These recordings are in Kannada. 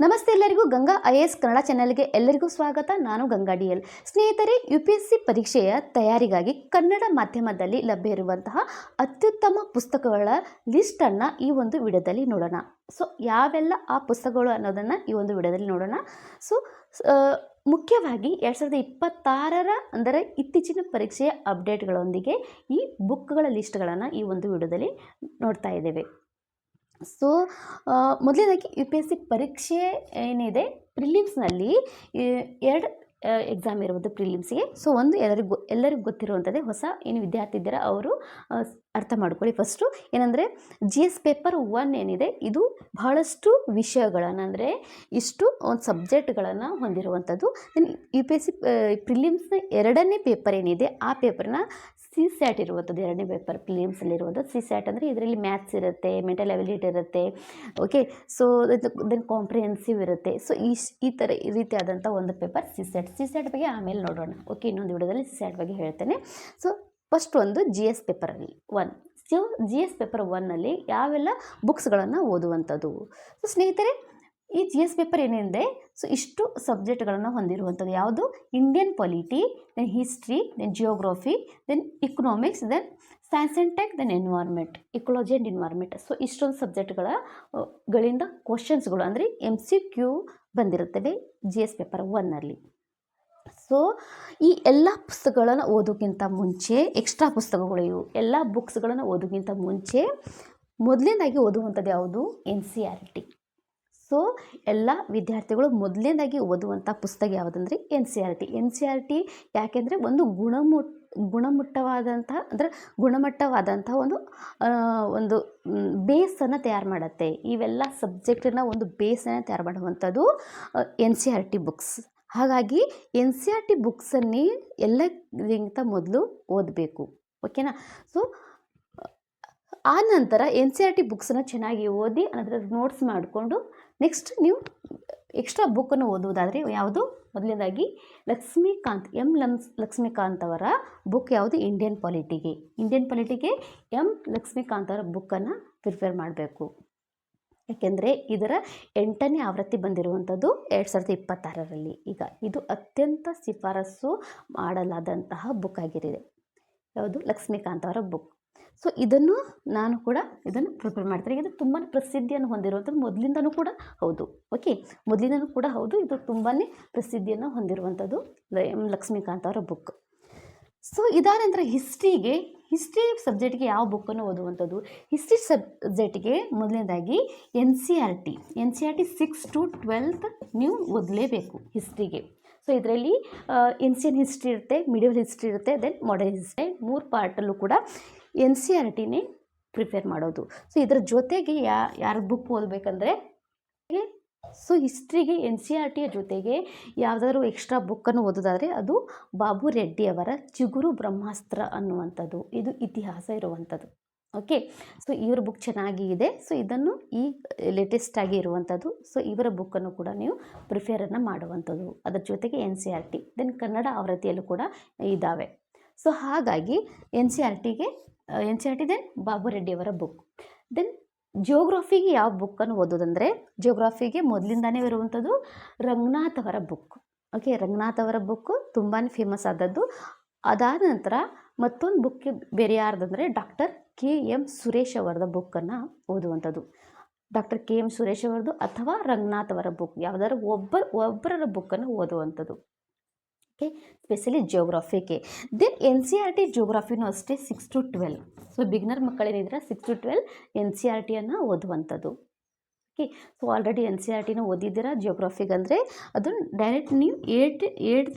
ನಮಸ್ತೆ ಎಲ್ಲರಿಗೂ ಗಂಗಾ IAS ಕನ್ನಡ ಚಾನೆಲ್ಗೆ ಎಲ್ಲರಿಗೂ ಸ್ವಾಗತ. ನಾನು ಗಂಗಾ DL. ಸ್ನೇಹಿತರೆ, UPSC ಪರೀಕ್ಷೆಯ ತಯಾರಿಗಾಗಿ ಕನ್ನಡ ಮಾಧ್ಯಮದಲ್ಲಿ ಲಭ್ಯ ಇರುವಂತಹ ಅತ್ಯುತ್ತಮ ಪುಸ್ತಕಗಳ ಲಿಸ್ಟನ್ನು ಈ ಒಂದು ವಿಡಿಯೋದಲ್ಲಿ ನೋಡೋಣ. ಸೊ ಯಾವೆಲ್ಲ ಆ ಪುಸ್ತಕಗಳು ಅನ್ನೋದನ್ನು ಈ ಒಂದು ವಿಡಿಯೋದಲ್ಲಿ ನೋಡೋಣ. ಸೊ ಮುಖ್ಯವಾಗಿ 2026 ಅಂದರೆ ಇತ್ತೀಚಿನ ಪರೀಕ್ಷೆಯ ಅಪ್ಡೇಟ್ಗಳೊಂದಿಗೆ ಈ ಬುಕ್ಗಳ ಲಿಸ್ಟ್ಗಳನ್ನು ಈ ಒಂದು ವಿಡಿಯೋದಲ್ಲಿ ನೋಡ್ತಾ ಇದ್ದೇವೆ. ಸೊ ಮೊದಲನೇದಾಗಿ UPSC ಪರೀಕ್ಷೆ ಏನಿದೆ, ಪ್ರಿಲಿಮ್ಸ್ನಲ್ಲಿ 2 ಎಕ್ಸಾಮ್ ಇರುವುದು ಪ್ರಿಲಿಮ್ಸ್ಗೆ. ಸೊ ಒಂದು ಎಲ್ಲರಿಗೂ ಗೊತ್ತಿರುವಂಥದ್ದೇ, ಹೊಸ ಏನು ವಿದ್ಯಾರ್ಥಿ ಇದ್ದೀರಾ ಅವರು ಅರ್ಥ ಮಾಡ್ಕೊಳ್ಳಿ. ಫಸ್ಟು ಏನಂದರೆ GS ಪೇಪರ್ 1 ಏನಿದೆ, ಇದು ಬಹಳಷ್ಟು ವಿಷಯಗಳನ್ನು ಅಂದರೆ ಇಷ್ಟು ಒಂದು ಸಬ್ಜೆಕ್ಟ್ಗಳನ್ನು ಹೊಂದಿರುವಂಥದ್ದು. UPSC ಪ್ರಿಲಿಮ್ಸ್ನ 2ನೇ ಪೇಪರ್ ಏನಿದೆ, ಆ ಪೇಪರ್ನ CSAT ಇರುವಂಥದ್ದು. 2ನೇ ಪೇಪರ್ ಪ್ರಿಲಿಮ್ಸಲ್ಲಿರುವಂಥದ್ದು CSAT ಅಂದರೆ ಇದರಲ್ಲಿ ಮ್ಯಾಥ್ಸ್ ಇರುತ್ತೆ, ಮೆಂಟಲ್ ಅಬಿಲಿಟಿ ಇರುತ್ತೆ, ಓಕೆ. ಸೊ ದೆನ್ ಕಾಂಪ್ರಿಹೆನ್ಸಿವ್ ಇರುತ್ತೆ. ಸೊ ಈ ಥರ ರೀತಿಯಾದಂಥ ಒಂದು ಪೇಪರ್ CSAT ಬಗ್ಗೆ ಆಮೇಲೆ ನೋಡೋಣ, ಓಕೆ. ಇನ್ನೊಂದು ವಿಡಿಯೋದಲ್ಲಿ CSAT ಬಗ್ಗೆ ಹೇಳ್ತೇನೆ. ಸೊ ಫಸ್ಟ್ ಒಂದು GS paper 1. So GS paper 1ನಲ್ಲಿ ಯಾವೆಲ್ಲ ಬುಕ್ಸ್ಗಳನ್ನು ಓದುವಂಥದ್ದು. ಸೊ ಸ್ನೇಹಿತರೆ, ಈ GS ಪೇಪರ್ ಏನಿದೆ, ಸೊ ಇಷ್ಟು ಸಬ್ಜೆಕ್ಟ್ಗಳನ್ನು ಹೊಂದಿರುವಂಥದ್ದು. ಯಾವುದು? Indian polity, then history, then geography, then economics, then science and tech, then environment, ecology and environment. So ಇಷ್ಟೊಂದು ಸಬ್ಜೆಕ್ಟ್ಗಳಿಂದ ಕ್ವಶನ್ಸ್ಗಳು ಅಂದರೆ MCQ ಬಂದಿರುತ್ತವೆ GS ಪೇಪರ್ 1ನಲ್ಲಿ. ಸೊ ಈ ಎಲ್ಲ ಪುಸ್ತಕಗಳನ್ನು ಓದೋಕ್ಕಿಂತ ಮುಂಚೆ, ಎಕ್ಸ್ಟ್ರಾ ಪುಸ್ತಕಗಳು ಇವು ಎಲ್ಲ ಬುಕ್ಸ್ಗಳನ್ನು ಓದೋಕ್ಕಿಂತ ಮುಂಚೆ ಮೊದಲನೇದಾಗಿ ಓದುವಂಥದ್ದು ಯಾವುದು? NCERT. ಸೊ ಎಲ್ಲ ವಿದ್ಯಾರ್ಥಿಗಳು ಮೊದಲನೇದಾಗಿ ಓದುವಂಥ ಪುಸ್ತಕ ಯಾವುದಂದರೆ NCERT. ಯಾಕೆಂದರೆ ಒಂದು ಗುಣಮಟ್ಟವಾದಂಥ ಒಂದು ಬೇಸನ್ನು ತಯಾರು ಮಾಡುತ್ತೆ. ಇವೆಲ್ಲ ಸಬ್ಜೆಕ್ಟನ್ನ ಒಂದು ಬೇಸನ್ನು ತಯಾರು ಮಾಡುವಂಥದ್ದು NCERT ಬುಕ್ಸ್. ಹಾಗಾಗಿ NCERT ಬುಕ್ಸನ್ನೇ ಎಲ್ಲಕ್ಕಿಂತ ಮೊದಲು ಓದಬೇಕು, ಓಕೆನಾ. ಸೊ ಆ ನಂತರ NCERT ಬುಕ್ಸನ್ನು ಚೆನ್ನಾಗಿ ಓದಿ ಅದರ ನೋಟ್ಸ್ ಮಾಡಿಕೊಂಡು ನೆಕ್ಸ್ಟ್ ನೀವು ಎಕ್ಸ್ಟ್ರಾ ಬುಕ್ಕನ್ನು ಓದುವುದಾದರೆ ಯಾವುದು? ಮೊದಲನೇದಾಗಿ ಲಕ್ಷ್ಮೀಕಾಂತ್ ಅವರ ಬುಕ್ ಯಾವುದು? ಇಂಡಿಯನ್ ಪಾಲಿಟಿಗೆ ಲಕ್ಷ್ಮೀಕಾಂತ್ ಅವರ ಬುಕ್ಕನ್ನು ಪ್ರಿಫರ್ ಮಾಡಬೇಕು. ಯಾಕೆಂದರೆ ಇದರ 8ನೇ ಆವೃತ್ತಿ ಬಂದಿರುವಂಥದ್ದು 2026ರಲ್ಲಿ. ಈಗ ಇದು ಅತ್ಯಂತ ಶಿಫಾರಸು ಮಾಡಲಾದಂತಹ ಬುಕ್ ಆಗಿರಿದೆ. ಯಾವುದು? ಲಕ್ಷ್ಮೀಕಾಂತ್ ಅವರ ಬುಕ್. ಸೊ ನಾನು ಪ್ರಿಪೇರ್ ಮಾಡ್ತೀನಿ. ಇದು ತುಂಬಾ ಪ್ರಸಿದ್ಧಿಯನ್ನು ಹೊಂದಿರುವಂಥದ್ದು ಮೊದಲಿಂದನೂ ಕೂಡ ಹೌದು, ಓಕೆ. ಇದು ತುಂಬಾ ಪ್ರಸಿದ್ಧಿಯನ್ನು ಹೊಂದಿರುವಂಥದ್ದು ಲಕ್ಷ್ಮೀಕಾಂತ್ ಅವರ ಬುಕ್. ಸೊ ಇದಾದ ನಂತರ ಹಿಸ್ಟ್ರಿ ಸಬ್ಜೆಕ್ಟ್ಗೆ ಯಾವ ಬುಕ್ಕನ್ನು ಓದುವಂಥದ್ದು? ಹಿಸ್ಟ್ರಿ ಸಬ್ಜೆಕ್ಟ್ಗೆ ಮೊದಲನೇದಾಗಿ NCERT 6 to 12 ನೀವು ಓದಲೇಬೇಕು ಹಿಸ್ಟ್ರಿಗೆ. ಸೊ ಇದರಲ್ಲಿ ಏನ್ಷಿಯನ್ ಹಿಸ್ಟ್ರಿ ಇರುತ್ತೆ, ಮಿಡಿವಲ್ ಹಿಸ್ಟ್ರಿ ಇರುತ್ತೆ, ದೆನ್ ಮಾಡರ್ನ್ ಹಿಸ್ಟ್ರಿ. 3 ಪಾರ್ಟಲ್ಲೂ ಕೂಡ NCERTನೇ ಪ್ರಿಪೇರ್ ಮಾಡೋದು. ಸೊ ಇದರ ಜೊತೆಗೆ ಯಾರು ಬುಕ್ ಓದಬೇಕಂದ್ರೆ, ಸೊ ಹಿಸ್ಟ್ರಿಗೆ NCERTಯ ಜೊತೆಗೆ ಯಾವುದಾದ್ರೂ ಎಕ್ಸ್ಟ್ರಾ ಬುಕ್ಕನ್ನು ಓದೋದಾದರೆ ಅದು ಬಾಬು ರೆಡ್ಡಿ ಅವರ ಚಿಗುರು ಬ್ರಹ್ಮಾಸ್ತ್ರ ಅನ್ನುವಂಥದ್ದು. ಇದು ಇತಿಹಾಸ ಇರುವಂಥದ್ದು, ಓಕೆ. ಸೊ ಇವರ ಬುಕ್ ಚೆನ್ನಾಗಿದೆ. ಸೊ ಇದನ್ನು ಈ ಲೇಟೆಸ್ಟ್ ಆಗಿ ಇರುವಂಥದ್ದು. ಸೊ ಇವರ ಬುಕ್ಕನ್ನು ಕೂಡ ನೀವು ಪ್ರಿಫೇರನ್ನು ಮಾಡುವಂಥದ್ದು. ಅದರ ಜೊತೆಗೆ NCERT ದೆನ್ ಕನ್ನಡ ಆವೃತ್ತಿಯಲ್ಲೂ ಕೂಡ ಇದ್ದಾವೆ. ಸೊ ಹಾಗಾಗಿ NCERT ದೆನ್ ಬಾಬು ರೆಡ್ಡಿ ಅವರ ಬುಕ್. ದೆನ್ ಜಿಯೋಗ್ರಫಿಗೆ ಯಾವ ಬುಕ್ಕನ್ನು ಓದೋದಂದರೆ, ಜಿಯೋಗ್ರಫಿಗೆ ಮೊದಲಿಂದಾನೇ ಇರುವಂಥದ್ದು ರಂಗನಾಥ್ ಅವರ ಬುಕ್, ಓಕೆ. ರಂಗನಾಥ್ ಅವರ ಬುಕ್ಕು ತುಂಬಾ ಫೇಮಸ್ ಆದದ್ದು. ಅದಾದ ನಂತರ ಮತ್ತೊಂದು ಬುಕ್ಗೆ ಬೇರೆ ಯಾರ್ದಂದರೆ ಡಾಕ್ಟರ್ KM ಸುರೇಶ್ ಅವರದ ಬುಕ್ಕನ್ನು ಓದುವಂಥದ್ದು. ಡಾಕ್ಟರ್ KM ಸುರೇಶ್ ಅವರದು ಅಥವಾ ರಂಗನಾಥ್ ಅವರ ಬುಕ್, ಯಾವುದಾದ್ರು ಒಬ್ಬರ ಬುಕ್ಕನ್ನು ಓದುವಂಥದ್ದು, ಓಕೆ. ಸ್ಪೆಷಲಿ ಜಿಯೋಗ್ರಫಿಗೆ. ದೆನ್ NCERT ಜಿಯೋಗ್ರಫಿನೂ ಅಷ್ಟೇ 6 to 12. ಸೊ ಬಿಗ್ನರ್ ಮಕ್ಕಳೇನಿದ್ರೆ 6 to 12 NCERTಯನ್ನು ಓದುವಂಥದ್ದು, ಓಕೆ. ಸೊ ಆಲ್ರೆಡಿ NCERTನ ಓದಿದ್ದೀರಾ ಜಿಯೋಗ್ರಫಿಗಂದರೆ ಅದು ಡೈರೆಕ್ಟ್ ನೀವು 8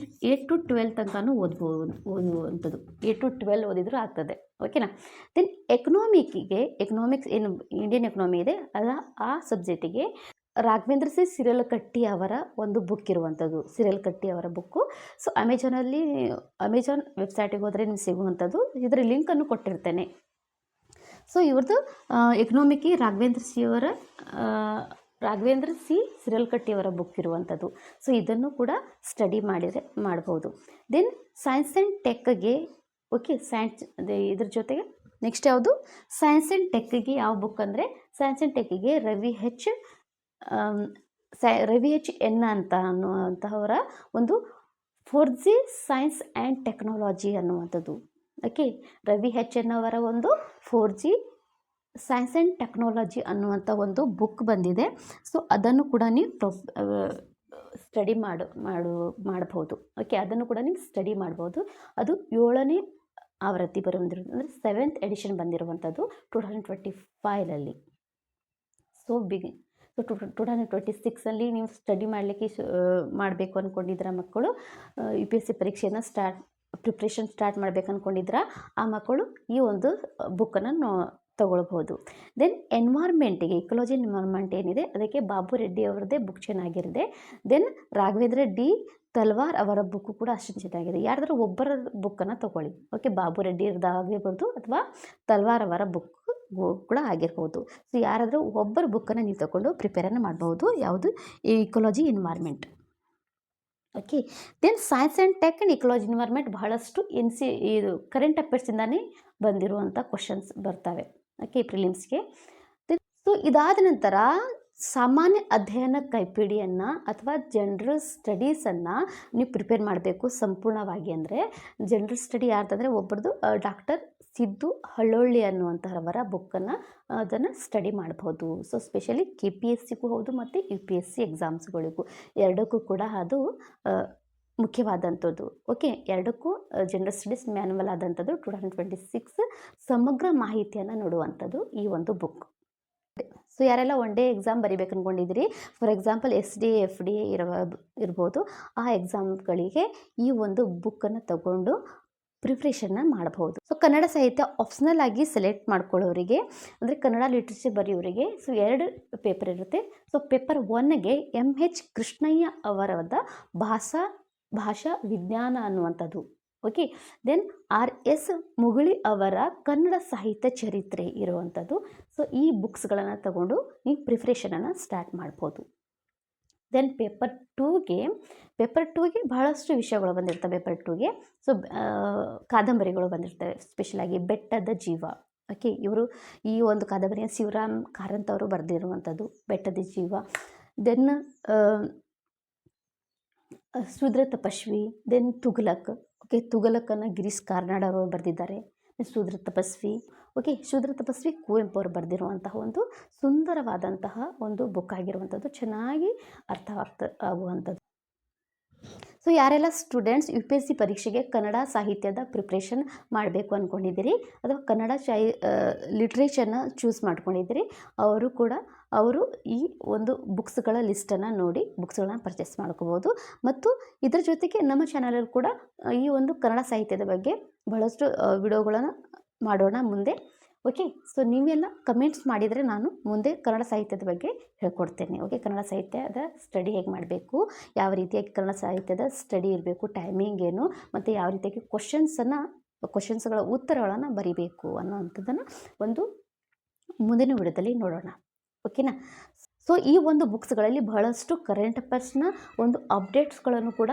to 12 ತನಕನೂ ಓದುವಂಥದ್ದು. 8 to 12 ಓದಿದರೂ ಆಗ್ತದೆ, ಓಕೆನಾ. ದೆನ್ ಎಕನಾಮಿಕ್ಸ್ ಏನು ಇಂಡಿಯನ್ ಎಕನಾಮಿ ಇದೆ ಆ ಸಬ್ಜೆಕ್ಟಿಗೆ ರಾಘವೇಂದ್ರ ಸಿ ಸಿರಲಕಟ್ಟಿ ಅವರ ಒಂದು ಬುಕ್ ಇರುವಂಥದ್ದು, ಸಿರಲಕಟ್ಟಿ ಅವರ ಬುಕ್ಕು. ಸೊ ಅಮೆಜಾನ್ ವೆಬ್ಸೈಟಿಗೆ ಹೋದರೆ ನಿಮ್ಗೆ ಸಿಗುವಂಥದ್ದು. ಇದರ ಲಿಂಕನ್ನು ಕೊಟ್ಟಿರ್ತೇನೆ. ಸೊ ಇವ್ರದ್ದು ಎಕನಾಮಿಕ್ಗೆ ರಾಘವೇಂದ್ರ ಸಿ ಸಿರಲಕಟ್ಟಿ ಅವರ ಬುಕ್ ಇರುವಂಥದ್ದು. ಸೊ ಇದನ್ನು ಕೂಡ ಸ್ಟಡಿ ಮಾಡ್ಬೋದು. ದೆನ್ ಸೈನ್ಸ್ ಆ್ಯಂಡ್ ಟೆಕ್ಗೆ, ಓಕೆ. ಇದ್ರ ಜೊತೆಗೆ ನೆಕ್ಸ್ಟ್ ಯಾವುದು? ಸೈನ್ಸ್ ಆ್ಯಂಡ್ ಟೆಕ್ಗೆ ಯಾವ ಬುಕ್ ಅಂದರೆ, ಸೈನ್ಸ್ ಆ್ಯಂಡ್ ಟೆಕ್ಗೆ Ravi H Ravi H N ಅಂತ ಅನ್ನುವಂತಹವರ ಒಂದು 4G ಸೈನ್ಸ್ ಆ್ಯಂಡ್ ಟೆಕ್ನಾಲಜಿ ಅನ್ನುವಂಥದ್ದು. ಓಕೆ, ರವಿ ಎಚ್ ಎನ್ ಅವರ ಒಂದು 4G ಸೈನ್ಸ್ ಆ್ಯಂಡ್ ಟೆಕ್ನಾಲಜಿ ಅನ್ನುವಂಥ ಒಂದು ಬುಕ್ ಬಂದಿದೆ. ಸೊ ಅದನ್ನು ಕೂಡ ನೀವು ಸ್ಟಡಿ ಮಾಡಬಹುದು. ಓಕೆ, ಅದನ್ನು ಕೂಡ ನೀವು ಸ್ಟಡಿ ಮಾಡ್ಬೋದು. ಅದು 7ನೇ ಆವೃತ್ತಿ ಬಂದಿರೋದು, ಅಂದರೆ 7th ಎಡಿಷನ್ ಬಂದಿರುವಂಥದ್ದು 2025 ಸೊ 2026 ನೀವು ಸ್ಟಡಿ ಮಾಡಬೇಕು ಅಂದ್ಕೊಂಡಿದ್ರ ಮಕ್ಕಳು, UPSC ಪರೀಕ್ಷೆಯನ್ನು ಪ್ರಿಪ್ರೇಷನ್ ಸ್ಟಾರ್ಟ್ ಮಾಡಬೇಕು ಅಂದ್ಕೊಂಡಿದ್ರ ಆ ಮಕ್ಕಳು ಈ ಒಂದು ಬುಕ್ಕನ್ನು ತಗೊಳ್ಬಹುದು. ದೆನ್ ಎನ್ವೈರ್ಮೆಂಟಿಗೆ, ಇಕೋಲಜಿ ಎನ್ವೈರ್ಮೆಂಟ್ ಏನಿದೆ ಅದಕ್ಕೆ ಬಾಬು ರೆಡ್ಡಿ ಅವರದ್ದೇ ಬುಕ್ ಚೆನ್ನಾಗಿರುತ್ತೆ. ದೆನ್ ರಾಘವೇಂದ್ರ ಡಿ ತಲ್ವಾರ್ ಅವರ ಬುಕ್ಕು ಕೂಡ ಅಷ್ಟು ಚೆನ್ನಾಗಿದೆ. ಯಾರಾದರೂ ಒಬ್ಬರ ಬುಕ್ಕನ್ನು ತೊಗೊಳ್ಳಿ. ಓಕೆ, ಬಾಬು ರೆಡ್ಡಿ ಆಗಿರ್ಬೋದು ಅಥವಾ ತಲ್ವಾರ್ ಅವರ ಬುಕ್ ಕೂಡ ಆಗಿರ್ಬೋದು. ಸೊ ಯಾರಾದರೂ ಒಬ್ಬರ ಬುಕ್ಕನ್ನು ನೀವು ತಗೊಂಡು ಪ್ರಿಪೇರನ್ನು ಮಾಡ್ಬೋದು. ಯಾವುದು? Ecology environment. Okay, then science and tech and ecology environment ಬಹಳಷ್ಟು ಇದು ಕರೆಂಟ್ ಅಫೇರ್ಸಿಂದಾನೇ ಬಂದಿರುವಂಥ ಕ್ವಶನ್ಸ್ ಬರ್ತವೆ. ಓಕೆ, ಪ್ರಿಲಿಮ್ಸ್ಗೆ. ಸೊ ಇದಾದ ನಂತರ ಸಾಮಾನ್ಯ ಅಧ್ಯಯನ ಕೈಪಿಡಿಯನ್ನು ಅಥವಾ ಜನರಲ್ ಸ್ಟಡೀಸನ್ನು ನೀವು ಪ್ರಿಪೇರ್ ಮಾಡಬೇಕು ಸಂಪೂರ್ಣವಾಗಿ. ಅಂದರೆ ಜನರಲ್ ಸ್ಟಡಿ ಯಾರ್ದಂದರೆ ಒಬ್ಬರದು ಡಾಕ್ಟರ್ ಸಿದ್ದು ಹಳ್ಳೊಳ್ಳಿ ಅನ್ನುವಂಥವರ ಬುಕ್ಕನ್ನು ಅದನ್ನು ಸ್ಟಡಿ ಮಾಡ್ಬೋದು. ಸೊ ಸ್ಪೆಷಲಿ KPSCಗೂ ಹೌದು ಮತ್ತು UPSC ಎಕ್ಸಾಮ್ಸ್ಗಳಿಗೂ ಎರಡಕ್ಕೂ ಕೂಡ ಅದು ಮುಖ್ಯವಾದಂಥದ್ದು. ಓಕೆ, ಎರಡಕ್ಕೂ ಜನರಲ್ ಸ್ಟಡೀಸ್ ಮ್ಯಾನ್ಯುವಲ್ ಆದಂಥದ್ದು 2026 ಸಮಗ್ರ ಮಾಹಿತಿಯನ್ನು ನೋಡುವಂಥದ್ದು ಈ ಒಂದು ಬುಕ್. ಸೊ ಯಾರೆಲ್ಲ ಒನ್ ಡೇ ಎಕ್ಸಾಮ್ ಬರೀಬೇಕು ಅಂದ್ಕೊಂಡಿದ್ದೀರಿ, ಫಾರ್ ಎಕ್ಸಾಂಪಲ್ SDA FDA ಇರ್ಬೋದು, ಆ ಎಕ್ಸಾಮ್ಗಳಿಗೆ ಈ ಒಂದು ಬುಕ್ಕನ್ನು ತಗೊಂಡು ಪ್ರಿಪ್ರೇಷನ್ನ ಮಾಡಬಹುದು. ಸೊ ಕನ್ನಡ ಸಾಹಿತ್ಯ ಆಪ್ಷನಲ್ ಆಗಿ ಸೆಲೆಕ್ಟ್ ಮಾಡ್ಕೊಳ್ಳೋರಿಗೆ, ಅಂದರೆ ಕನ್ನಡ ಲಿಟ್ರೇಚರ್ ಬರೆಯೋರಿಗೆ ಸೊ 2 ಪೇಪರ್ ಇರುತ್ತೆ. ಸೊ ಪೇಪರ್ 1ಗೆ MH ಕೃಷ್ಣಯ್ಯ ಅವರದ ಭಾಷಾ ವಿಜ್ಞಾನ ಅನ್ನುವಂಥದ್ದು. ಓಕೆ, ದೆನ್ RS ಮುಗುಳಿ ಅವರ ಕನ್ನಡ ಸಾಹಿತ್ಯ ಚರಿತ್ರೆ ಇರುವಂಥದ್ದು. ಸೊ ಈ ಬುಕ್ಸ್ಗಳನ್ನು ತಗೊಂಡು ನೀವು ಪ್ರಿಪ್ರೇಷನನ್ನು ಸ್ಟಾರ್ಟ್ ಮಾಡ್ಬೋದು. ದೆನ್ ಪೇಪರ್ 2ಗೆ ಬಹಳಷ್ಟು ವಿಷಯಗಳು ಬಂದಿರ್ತವೆ. ಪೇಪರ್ 2ಗೆ ಸೊ ಕಾದಂಬರಿಗಳು ಬಂದಿರ್ತವೆ, ಸ್ಪೆಷಲಾಗಿ ಬೆಟ್ಟದ ಜೀವ. ಓಕೆ, ಇವರು ಈ ಒಂದು ಕಾದಂಬರಿಯ ಶಿವರಾಮ್ ಕಾರಂತ್ ಅವರು ಬರೆದಿರುವಂಥದ್ದು ಬೆಟ್ಟದ ಜೀವ. ದೆನ್ ಶೂದ್ರ ತಪಸ್ವಿ. ದೆನ್ ತುಘಲಕ್. ಓಕೆ, ತುಘಲಕ್ಕನ್ನು ಗಿರೀಶ್ ಕಾರ್ನಾಡ್ ಅವರು ಬರೆದಿದ್ದಾರೆ. ಶೂದ್ರ ತಪಸ್ವಿ. ಓಕೆ, ಶೂದ್ರ ತಪಸ್ವಿ ಕುವೆಂಪು ಅವರು ಬರೆದಿರುವಂತಹ ಒಂದು ಸುಂದರವಾದಂತಹ ಒಂದು ಬುಕ್ ಆಗಿರುವಂಥದ್ದು, ಚೆನ್ನಾಗಿ ಆಗುವಂಥದ್ದು. ಸೊ ಯಾರೆಲ್ಲ ಸ್ಟೂಡೆಂಟ್ಸ್ UPSC ಪರೀಕ್ಷೆಗೆ ಕನ್ನಡ ಸಾಹಿತ್ಯದ ಪ್ರಿಪ್ರೇಷನ್ ಮಾಡಬೇಕು ಅಂದ್ಕೊಂಡಿದ್ದೀರಿ ಅಥವಾ ಕನ್ನಡ ಲಿಟ್ರೇಚರ್ನ ಚೂಸ್ ಮಾಡ್ಕೊಂಡಿದ್ದೀರಿ, ಅವರು ಈ ಒಂದು ಬುಕ್ಸ್ಗಳ ಲಿಸ್ಟನ್ನು ನೋಡಿ ಬುಕ್ಸ್ಗಳನ್ನ ಪರ್ಚೇಸ್ ಮಾಡ್ಕೋಬೋದು. ಮತ್ತು ಇದರ ಜೊತೆಗೆ ನಮ್ಮ ಚಾನಲಲ್ಲಿ ಕೂಡ ಈ ಒಂದು ಕನ್ನಡ ಸಾಹಿತ್ಯದ ಬಗ್ಗೆ ಬಹಳಷ್ಟು ವಿಡಿಯೋಗಳನ್ನು ಮಾಡೋಣ ಮುಂದೆ. ಓಕೆ, ಸೊ ನೀವೆಲ್ಲ ಕಮೆಂಟ್ಸ್ ಮಾಡಿದರೆ ನಾನು ಮುಂದೆ ಕನ್ನಡ ಸಾಹಿತ್ಯದ ಬಗ್ಗೆ ಹೇಳ್ಕೊಡ್ತೇನೆ. ಓಕೆ, ಕನ್ನಡ ಸಾಹಿತ್ಯದ ಸ್ಟಡಿ ಹೇಗೆ ಮಾಡಬೇಕು, ಯಾವ ರೀತಿಯಾಗಿ ಕನ್ನಡ ಸಾಹಿತ್ಯದ ಸ್ಟಡಿ ಇರಬೇಕು, ಟೈಮಿಂಗ್ ಏನು, ಮತ್ತು ಯಾವ ರೀತಿಯಾಗಿ ಕ್ವಶನ್ಸ್ಗಳ ಉತ್ತರಗಳನ್ನು ಬರಿಬೇಕು ಅನ್ನೋವಂಥದ್ದನ್ನು ಒಂದು ಮುಂದಿನ ವಿಡಿಯೋದಲ್ಲಿ ನೋಡೋಣ. ಓಕೆನಾ? ಸೊ ಈ ಒಂದು ಬುಕ್ಸ್ಗಳಲ್ಲಿ ಬಹಳಷ್ಟು ಕರೆಂಟ್ ಅಫೇರ್ಸ್ನ ಒಂದು ಅಪ್ಡೇಟ್ಸ್ಗಳನ್ನು ಕೂಡ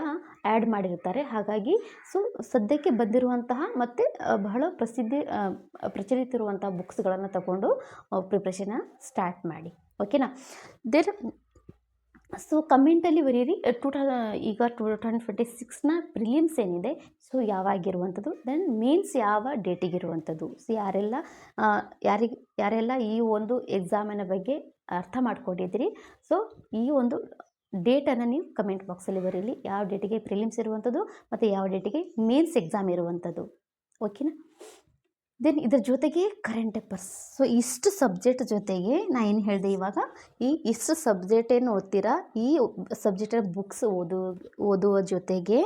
ಆ್ಯಡ್ ಮಾಡಿರ್ತಾರೆ. ಹಾಗಾಗಿ ಸೊ ಸದ್ಯಕ್ಕೆ ಬಂದಿರುವಂತಹ ಮತ್ತು ಬಹಳ ಪ್ರಚಲಿತ ಇರುವಂಥ ಬುಕ್ಸ್ಗಳನ್ನು ತಗೊಂಡು ಪ್ರಿಪ್ರೇಷನ್ನ ಸ್ಟಾರ್ಟ್ ಮಾಡಿ. ಓಕೆನಾ? ದೆನ್ ಸೊ ಕಮೆಂಟಲ್ಲಿ ಬರೀರಿ ಈಗ 2026ನ ಪ್ರಿಲಿಮ್ಸ್ ಏನಿದೆ ಸೊ ಯಾವಾಗಿರುವಂಥದ್ದು, ದೆನ್ ಮೇನ್ಸ್ ಯಾವ ಡೇಟಿಗಿರುವಂಥದ್ದು. ಸೊ ಯಾರೆಲ್ಲ ಈ ಒಂದು ಎಕ್ಸಾಮಿನ ಬಗ್ಗೆ ಅರ್ಥ ಮಾಡ್ಕೊಂಡಿದ್ದೀರಿ, ಸೊ ಈ ಒಂದು ಡೇಟನ್ನು ನೀವು ಕಮೆಂಟ್ ಬಾಕ್ಸಲ್ಲಿ ಬರೀಲಿ. ಯಾವ ಡೇಟಿಗೆ ಪ್ರಿಲಿಮ್ಸ್ ಇರುವಂಥದ್ದು ಮತ್ತು ಯಾವ ಡೇಟಿಗೆ ಮೇನ್ಸ್ ಎಕ್ಸಾಮ್ ಇರುವಂಥದ್ದು. ಓಕೆನಾ? ದೆನ್ ಇದರ ಜೊತೆಗೆ ಕರೆಂಟ್ ಅಫೇರ್ಸ್. ಸೊ ಇಷ್ಟು ಸಬ್ಜೆಕ್ಟ್ ಜೊತೆಗೆ ನಾನು ಏನು ಹೇಳಿದೆ ಇವಾಗ, ಇಷ್ಟು ಸಬ್ಜೆಕ್ಟ್ ಏನು ಓದ್ತೀರಾ, ಈ ಸಬ್ಜೆಕ್ಟಿನ ಬುಕ್ಸ್ ಓದುವ ಜೊತೆಗೆ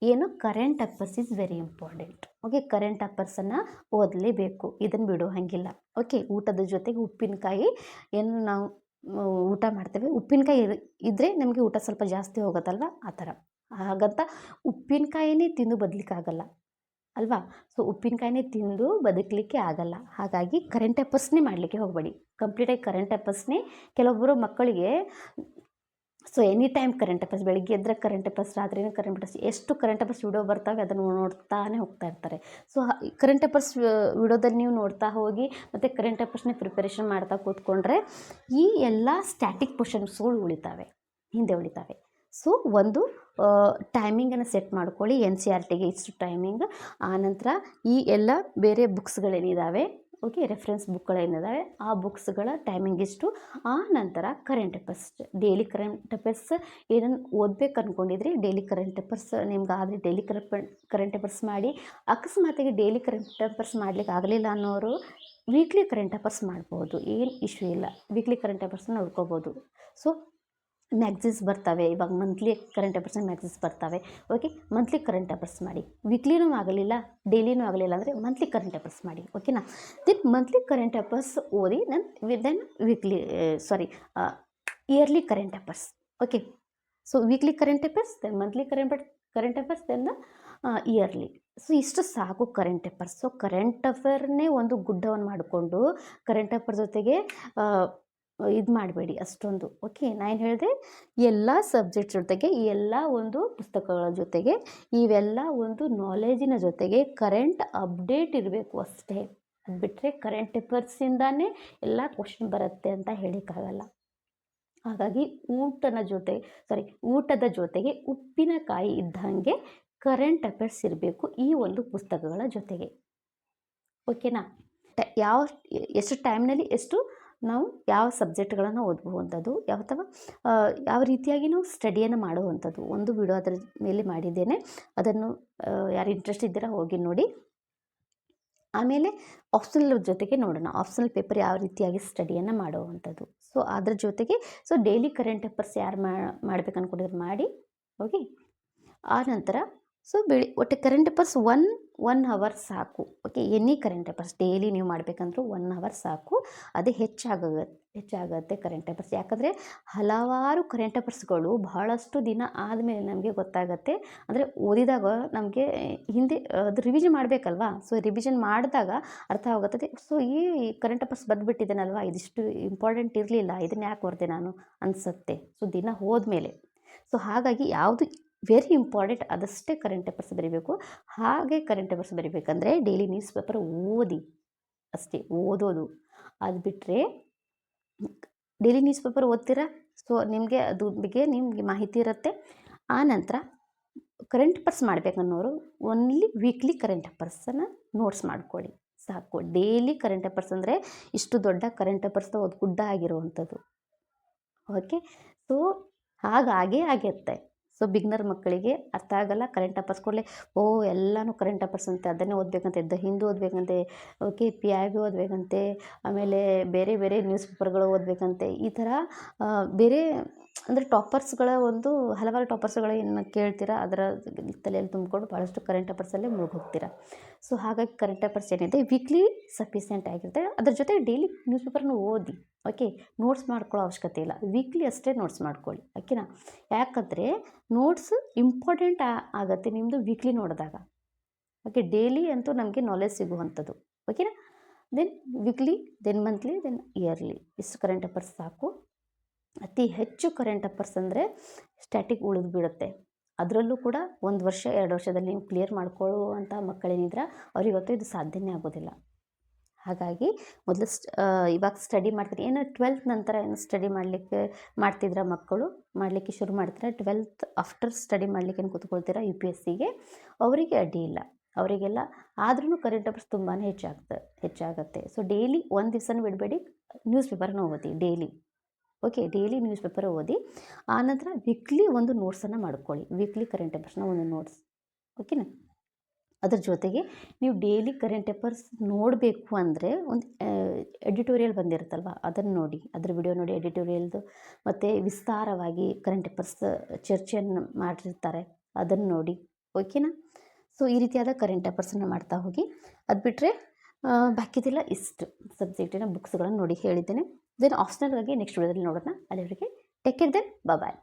ಏನು current affairs is very important. Okay, current ಅಫೇರ್ಸನ್ನು ಓದಲೇಬೇಕು, ಇದನ್ನು ಬಿಡೋ ಹಾಗಿಲ್ಲ. ಓಕೆ, ಊಟದ ಜೊತೆಗೆ ಉಪ್ಪಿನಕಾಯಿ ಏನು ನಾವು ಊಟ ಮಾಡ್ತೇವೆ, ಉಪ್ಪಿನಕಾಯಿ ಇದ್ದರೆ ನಮಗೆ ಊಟ ಸ್ವಲ್ಪ ಜಾಸ್ತಿ ಹೋಗುತ್ತಲ್ವ, ಆ ಥರ. ಹಾಗಂತ ಉಪ್ಪಿನಕಾಯಿನೇ ತಿಂದು ಬದಲಿಕ್ಕಾಗಲ್ಲ ಅಲ್ವಾ? ಸೊ ಉಪ್ಪಿನಕಾಯಿನೇ ತಿಂದು ಬದುಕಲಿಕ್ಕೆ ಆಗಲ್ಲ. ಹಾಗಾಗಿ ಕರೆಂಟ್ ಅಫೇರ್ಸ್ನೇ ಮಾಡಲಿಕ್ಕೆ ಹೋಗಬೇಡಿ, ಕಂಪ್ಲೀಟಾಗಿ ಕರೆಂಟ್ ಅಫೇರ್ಸ್ನೇ. ಕೆಲವೊಬ್ಬರು ಮಕ್ಕಳಿಗೆ so any time current affairs, ಬೆಳಿಗ್ಗೆ ಎದ್ದರೆ ಕರೆಂಟ್ ಅಫೇರ್ಸ್, ರಾತ್ರಿನೂ ಕರೆಂಟ್ ಅಫೇರ್ಸ್, ಎಷ್ಟು ಕರೆಂಟ್ ಅಫೇರ್ಸ್ ವಿಡಿಯೋ ಬರ್ತವೆ ಅದನ್ನು ನೋಡ್ತಾನೆ ಹೋಗ್ತಾ ಇರ್ತಾರೆ. ಸೊ ಕರೆಂಟ್ ಅಫೇರ್ಸ್ ವಿಡಿಯೋದಲ್ಲಿ ನೀವು ನೋಡ್ತಾ ಹೋಗಿ ಮತ್ತು ಕರೆಂಟ್ ಅಫೇರ್ಸ್ನೇ ಪ್ರಿಪರೇಷನ್ ಮಾಡ್ತಾ ಕೂತ್ಕೊಂಡ್ರೆ ಈ ಎಲ್ಲ ಸ್ಟ್ಯಾಟಿಕ್ ಕ್ವಶನ್ಸ್ಗಳು ಉಳಿತಾವೆ. ಹಿಂದೆ ಉಳಿತಾವೆ. ಸೊ ಒಂದು ಟೈಮಿಂಗನ್ನು ಸೆಟ್ ಮಾಡ್ಕೊಳ್ಳಿ, ಎನ್ ಸಿ ಆರ್ ಟಿಗೆ ಇಷ್ಟು ಟೈಮಿಂಗ್. ಆನಂತರ ಈ ಎಲ್ಲ ಬೇರೆ ಬುಕ್ಸ್ಗಳೇನಿದ್ದಾವೆ, ಓಕೆ, ರೆಫರೆನ್ಸ್ ಬುಕ್ಗಳೇನಿದ್ದಾವೆ ಆ ಬುಕ್ಸ್ಗಳ ಟೈಮಿಂಗ್ ಇಷ್ಟು. ಆ ನಂತರ current affairs, daily current affairs ಏನನ್ನು ಓದಬೇಕು ಅಂದ್ಕೊಂಡಿದ್ರಿ, ಡೈಲಿ ಕರೆಂಟ್ ಅಫೇರ್ಸ್ ನಿಮ್ಗಾದರೆ ಡೈಲಿ ಕರೆಂಟ್ ಅಫೇರ್ಸ್ ಮಾಡಿ. ಅಕಸ್ಮಾತಿಗೆ ಡೈಲಿ ಕರೆಂಟ್ ಅಫೇರ್ಸ್ ಮಾಡಲಿಕ್ಕೆ ಆಗಲಿಲ್ಲ ಅನ್ನೋರು ವೀಕ್ಲಿ ಕರೆಂಟ್ ಅಫೇರ್ಸ್ ಮಾಡ್ಬೋದು, ಏನು ಇಶ್ಯೂ ಇಲ್ಲ. ವೀಕ್ಲಿ ಕರೆಂಟ್ ಅಫೇರ್ಸ್ನ ನೋಡ್ಕೋಬೋದು. ಸೊ ಮ್ಯಾಗ್ಝಿನ್ಸ್ ಬರ್ತವೆ ಇವಾಗ, ಮಂತ್ಲಿ ಕರೆಂಟ್ ಅಫೇರ್ಸ್ನ ಮ್ಯಾಗ್ಝಿನ್ಸ್ ಬರ್ತವೆ, ಓಕೆ, ಮಂತ್ಲಿ ಕರೆಂಟ್ ಅಫೇರ್ಸ್ ಮಾಡಿ. ವೀಕ್ಲಿನೂ ಆಗಲಿಲ್ಲ, ಡೈಲಿನೂ ಆಗಲಿಲ್ಲ ಅಂದರೆ ಮಂತ್ಲಿ ಕರೆಂಟ್ ಅಫೇರ್ಸ್ ಮಾಡಿ, ಓಕೆನಾ. ದೆನ್ ಮಂತ್ಲಿ ಕರೆಂಟ್ ಅಫೇರ್ಸ್ ಓದಿ then weekly yearly current affairs, okay. So weekly current affairs, then monthly current affairs, then yearly. So ಇಷ್ಟು ಸಾಕು ಕರೆಂಟ್ ಅಫೇರ್ಸ್. ಸೊ ಕರೆಂಟ್ ಅಫೇರ್ನೇ ಒಂದು ಗುಡ್ಡವನ್ನು ಮಾಡಿಕೊಂಡು ಕರೆಂಟ್ ಅಫೇರ್ ಜೊತೆಗೆ ಇದು ಮಾಡಬೇಡಿ ಅಷ್ಟೊಂದು, ಓಕೆ. ನಾನು ಹೇಳಿದೆ ಎಲ್ಲ ಸಬ್ಜೆಕ್ಟ್ಸ್ ಜೊತೆಗೆ, ಎಲ್ಲ ಒಂದು ಪುಸ್ತಕಗಳ ಜೊತೆಗೆ, ಇವೆಲ್ಲ ಒಂದು ನಾಲೆಜಿನ ಜೊತೆಗೆ ಕರೆಂಟ್ ಅಪ್ಡೇಟ್ ಇರಬೇಕು ಅಷ್ಟೇ. ಅದು ಬಿಟ್ಟರೆ ಕರೆಂಟ್ ಅಫೇರ್ಸಿಂದಾನೇ ಎಲ್ಲ ಕ್ವಶನ್ ಬರುತ್ತೆ ಅಂತ ಹೇಳಿಕ್ಕಾಗಲ್ಲ. ಹಾಗಾಗಿ ಊಟದ ಜೊತೆಗೆ ಉಪ್ಪಿನಕಾಯಿ ಇದ್ದಂಗೆ ಕರೆಂಟ್ ಅಫೇರ್ಸ್ ಇರಬೇಕು ಈ ಒಂದು ಪುಸ್ತಕಗಳ ಜೊತೆಗೆ, ಓಕೆನಾ. ಎಷ್ಟು ಟೈಮ್ನಲ್ಲಿ ಎಷ್ಟು ನಾವು ಯಾವ ಸಬ್ಜೆಕ್ಟ್ಗಳನ್ನು ಓದಬಹುವಂಥದ್ದು, ಯಾವ ರೀತಿಯಾಗಿ ನಾವು ಸ್ಟಡಿಯನ್ನು ಮಾಡುವಂಥದ್ದು ಒಂದು ವಿಡಿಯೋ ಅದರ ಮೇಲೆ ಮಾಡಿದ್ದೇನೆ. ಅದನ್ನು ಯಾರು ಇಂಟ್ರೆಸ್ಟ್ ಇದ್ದೀರಾ ಹೋಗಿ ನೋಡಿ. ಆಮೇಲೆ ಆಪ್ಷನಲ್ ಜೊತೆಗೆ ನೋಡೋಣ, ಆಪ್ಷನಲ್ ಪೇಪರ್ ಯಾವ ರೀತಿಯಾಗಿ ಸ್ಟಡಿಯನ್ನು ಮಾಡುವಂಥದ್ದು. ಸೊ ಅದ್ರ ಜೊತೆಗೆ ಡೈಲಿ ಕರೆಂಟ್ ಅಫೇರ್ಸ್ ಯಾರು ಮಾಡ್ಬೇಕು ಅಂದ್ಕೊಂಡಿದ್ರು ಮಾಡಿ, ಓಕೆ. ಆ ನಂತರ ಒಟ್ಟು ಕರೆಂಟ್ ಅಫೇರ್ಸ್ ಒನ್ ಅವರ್ ಸಾಕು, okay. Any current affairs daily ನೀವು ಮಾಡಬೇಕಂದ್ರೂ 1 ಅವರ್ ಸಾಕು. ಅದೇ ಹೆಚ್ಚಾಗುತ್ತೆ ಕರೆಂಟ್ ಅಫೇರ್ಸ್. ಯಾಕಂದರೆ ಹಲವಾರು ಕರೆಂಟ್ ಅಫೇರ್ಸ್ಗಳು ಬಹಳಷ್ಟು ದಿನ ಆದಮೇಲೆ ನಮಗೆ ಗೊತ್ತಾಗುತ್ತೆ. ಅಂದರೆ ಓದಿದಾಗ ನಮಗೆ ಹಿಂದೆ ಅದು ರಿವಿಷನ್ ಮಾಡಬೇಕಲ್ವಾ. ಸೊ ರಿವಿಷನ್ ಮಾಡಿದಾಗ ಅರ್ಥ ಆಗುತ್ತದೆ. ಸೊ ಈ ಕರೆಂಟ್ ಅಫೇರ್ಸ್ ಬಂದುಬಿಟ್ಟಿದ್ದೇನಲ್ವಾ, ಇದಿಷ್ಟು ಇಂಪಾರ್ಟೆಂಟ್ ಇರಲಿಲ್ಲ, ಇದನ್ನು ಯಾಕೆ ಓದಿದೆ ನಾನು ಅನಿಸುತ್ತೆ. ಸೊ ದಿನ ಹೋದ್ಮೇಲೆ. ಸೊ ಹಾಗಾಗಿ ಯಾವುದು ವೆರಿ ಇಂಪಾರ್ಟೆಂಟ್ ಅದಷ್ಟೇ ಕರೆಂಟ್ ಅಫೇರ್ಸ್ ಬರೀಬೇಕು. ಹಾಗೆ ಕರೆಂಟ್ ಅಫೇರ್ಸ್ ಬರೀಬೇಕಂದ್ರೆ ಡೈಲಿ ನ್ಯೂಸ್ ಪೇಪರ್ ಓದಿ ಅಷ್ಟೇ, ಓದೋದು. ಅದು ಬಿಟ್ಟರೆ ಡೈಲಿ ನ್ಯೂಸ್ ಪೇಪರ್ ಓದ್ತೀರಾ, ಸೊ ನಿಮಗೆ ಅದ್ರ ಬಗ್ಗೆ ನಿಮಗೆ ಮಾಹಿತಿ ಇರುತ್ತೆ. ಆ ನಂತರ ಕರೆಂಟ್ ಅಫೇರ್ಸ್ ಮಾಡಬೇಕನ್ನೋರು ಓನ್ಲಿ ವೀಕ್ಲಿ ಕರೆಂಟ್ ಅಫೇರ್ಸನ್ನು ನೋಟ್ಸ್ ಮಾಡ್ಕೊಳ್ಳಿ ಸಾಕು. ಡೈಲಿ ಕರೆಂಟ್ ಅಫೇರ್ಸ್ ಅಂದರೆ ಇಷ್ಟು ದೊಡ್ಡ ಕರೆಂಟ್ ಅಫೇರ್ಸ್ ಒಂದು ಗುಡ್ಡ ಆಗಿರುವಂಥದ್ದು, ಓಕೆ. ಸೊ ಹಾಗಾಗೇ ಆಗಿರುತ್ತೆ. ಸೊ ಬಿಗ್ನರ್ ಮಕ್ಕಳಿಗೆ ಅರ್ಥ ಆಗಲ್ಲ. ಕರೆಂಟ್ ಅಫೇರ್ಸ್ ಕೊಡಲೇ ಎಲ್ಲನೂ ಕರೆಂಟ್ ಅಫೇರ್ಸ್ ಅಂತೆ, ಅದನ್ನೇ ಓದಬೇಕಂತೆ, ಹಿಂದೂ ಓದಬೇಕಂತೆ, ಓಕೆ, PIB ಓದಬೇಕಂತೆ, ಆಮೇಲೆ ಬೇರೆ ಬೇರೆ ನ್ಯೂಸ್ ಪೇಪರ್ಗಳು ಓದಬೇಕಂತೆ. ಈ ಥರ ಬೇರೆ ಅಂದರೆ ಟಾಪರ್ಸ್ಗಳ ಒಂದು ಹಲವಾರು ಟಾಪರ್ಸ್ಗಳು ಏನು ಕೇಳ್ತೀರಾ, ಅದರ ತಲೆಯಲ್ಲಿ ತುಂಬಿಕೊಂಡು ಭಾಳಷ್ಟು ಕರೆಂಟ್ ಅಫೇರ್ಸಲ್ಲೇ ಮುಳುಗೋಗ್ತೀರಾ. ಸೊ ಹಾಗಾಗಿ ಕರೆಂಟ್ ಅಫೇರ್ಸ್ ಏನಿದೆ ವೀಕ್ಲಿ ಸಫಿಷಿಯೆಂಟ್ ಆಗಿರುತ್ತೆ. ಅದ್ರ ಜೊತೆ ಡೈಲಿ ನ್ಯೂಸ್ ಪೇಪರ್ನ ಓದಿ, ಓಕೆ. ನೋಟ್ಸ್ ಮಾಡ್ಕೊಳ್ಳೋ ಅವಶ್ಯಕತೆ ಇಲ್ಲ, ವೀಕ್ಲಿ ಅಷ್ಟೇ ನೋಟ್ಸ್ ಮಾಡ್ಕೊಳ್ಳಿ, ಓಕೆನಾ. ಯಾಕಂದರೆ ನೋಟ್ಸ್ ಇಂಪಾರ್ಟೆಂಟ್ ಆಗುತ್ತೆ ನಿಮ್ಮದು ವೀಕ್ಲಿ ನೋಡಿದಾಗ, ಓಕೆ. ಡೈಲಿ ಅಂತೂ ನಮಗೆ ನಾಲೆಜ್ ಸಿಗುವಂಥದ್ದು, ಓಕೆನಾ. Then weekly, then monthly, then yearly, ಇಷ್ಟು ಕರೆಂಟ್ ಅಫೇರ್ಸ್ ಸಾಕು. ಅತಿ ಹೆಚ್ಚು ಕರೆಂಟ್ ಅಫೇರ್ಸ್ ಅಂದರೆ ಸ್ಟ್ಯಾಟಿಕ್ ಉಳಿದು ಬಿಡುತ್ತೆ. ಅದರಲ್ಲೂ ಕೂಡ 1 ವರ್ಷ 2 ವರ್ಷದಲ್ಲಿ ನೀವು ಕ್ಲಿಯರ್ ಮಾಡ್ಕೊಳ್ಳುವಂಥ ಮಕ್ಕಳೇನಿದ್ರೆ ಅವರಿಗಂತೂ ಇದು ಸಾಧ್ಯನೇ ಆಗೋದಿಲ್ಲ. ಹಾಗಾಗಿ ಮೊದಲು ಇವಾಗ ಸ್ಟಡಿ ಮಾಡ್ತೀರಿ, ಏನು 12th ನಂತರ ಏನು ಸ್ಟಡಿ ಮಾಡ್ತಿದ್ರ ಮಕ್ಕಳು, ಮಾಡಲಿಕ್ಕೆ ಶುರು ಮಾಡ್ತೀರಾ. 12th ಆಫ್ಟರ್ ಸ್ಟಡಿ ಮಾಡಲಿಕ್ಕೆ ಏನು ಕೂತ್ಕೊಳ್ತೀರಾ UPSCಗೆ, ಅವರಿಗೆ ಅಡ್ಡಿ ಇಲ್ಲ, ಅವರಿಗೆಲ್ಲ. ಆದ್ರೂ ಕರೆಂಟ್ ಅಫೇರ್ಸ್ ತುಂಬಾ ಹೆಚ್ಚಾಗುತ್ತೆ. ಸೊ ಡೈಲಿ ಒಂದು ದಿವಸನೂ ಬಿಡಬೇಡಿ, ನ್ಯೂಸ್ ಪೇಪರ್ನ ಓದಿ daily, okay. Daily newspaper ಓದಿ. ಆನಂತರ ವೀಕ್ಲಿ ಒಂದು ನೋಟ್ಸನ್ನು ಮಾಡ್ಕೊಳ್ಳಿ, ವೀಕ್ಲಿ ಕರೆಂಟ್ ಅಫೇರ್ಸ್ನ ಒಂದು ನೋಟ್ಸ್, ಓಕೆನಾ. ಅದ್ರ ಜೊತೆಗೆ ನೀವು ಡೈಲಿ ಕರೆಂಟ್ ಅಫೇರ್ಸ್ ನೋಡಬೇಕು ಅಂದರೆ ಒಂದು ಎಡಿಟೋರಿಯಲ್ ಬಂದಿರುತ್ತಲ್ವ, ಅದನ್ನು ನೋಡಿ, ಅದ್ರ ವಿಡಿಯೋ ನೋಡಿ ಎಡಿಟೋರಿಯಲ್ದು. ಮತ್ತು ವಿಸ್ತಾರವಾಗಿ ಕರೆಂಟ್ ಅಫೇರ್ಸ್ ಚರ್ಚೆಯನ್ನು ಮಾಡಿರ್ತಾರೆ, ಅದನ್ನು ನೋಡಿ, ಓಕೆನಾ. ಸೊ ಈ ರೀತಿಯಾದ ಕರೆಂಟ್ ಅಫೇರ್ಸನ್ನು ಮಾಡ್ತಾ ಹೋಗಿ. ಅದು ಬಿಟ್ಟರೆ ಬಾಕಿದೆಲ್ಲ ಇಷ್ಟು ಸಬ್ಜೆಕ್ಟಿನ ಬುಕ್ಸ್ಗಳನ್ನು ನೋಡಿ ಹೇಳಿದ್ದೇನೆ. ದೆನ್ ಆಪ್ಷನಲ್ಗಾಗಿ ನೆಕ್ಸ್ಟ್ ವಿಡಿಯೋದಲ್ಲಿ ನೋಡೋಣ. ಅಲ್ಲಿವರೆಗೆ ಟೇಕ್ ಕೇರ್, ದೆನ್ ಬಾಯ್.